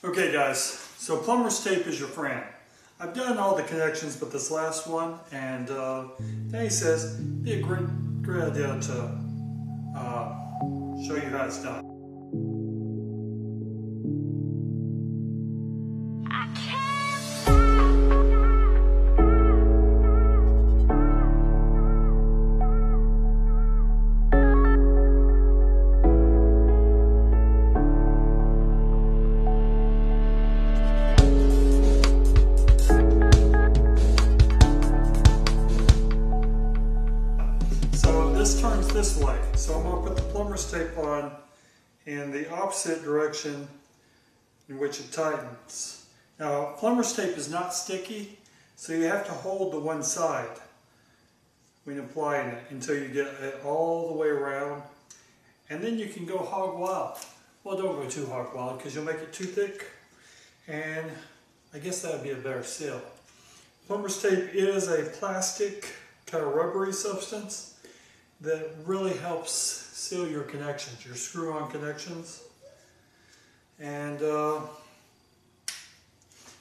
Okay guys, so plumber's tape is your friend. I've done all the connections but this last one, and Danny says it'd be a great idea to show you how it's done. This turns this way, so I'm going to put the plumber's tape on in the opposite direction in which it tightens. Now, plumber's tape is not sticky, so you have to hold the one side when applying it until you get it all the way around, and then you can go hog wild. Well, don't go too hog wild because you'll make it too thick, and I guess that would be a better seal. Plumber's tape is a plastic kind of rubbery substance that really helps seal your connections, your screw-on connections. And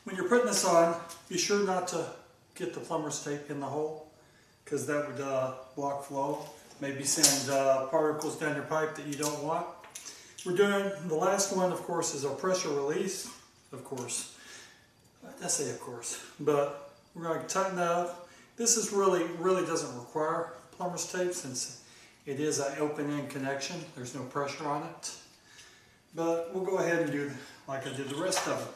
when you're putting this on, be sure not to get the plumber's tape in the hole, because that would block flow, maybe send particles down your pipe that you don't want. We're doing the last one, of course, is our pressure release, of course. I say of course, but we're going to tighten that up. This is really doesn't require plumber's tape since it is an open-end connection. There's no pressure on it. But we'll go ahead and do like I did the rest of it.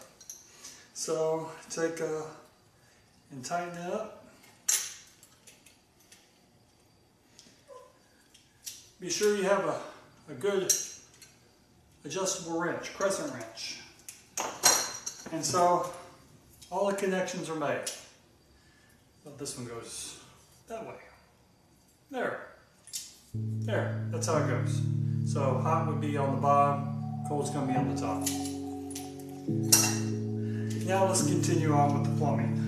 So take and tighten it up. Be sure you have a good adjustable wrench, crescent wrench. And so all the connections are made. Well, this one goes that way. There, that's how it goes. So hot would be on the bottom, cold's going to be on the top. Now let's continue on with the plumbing.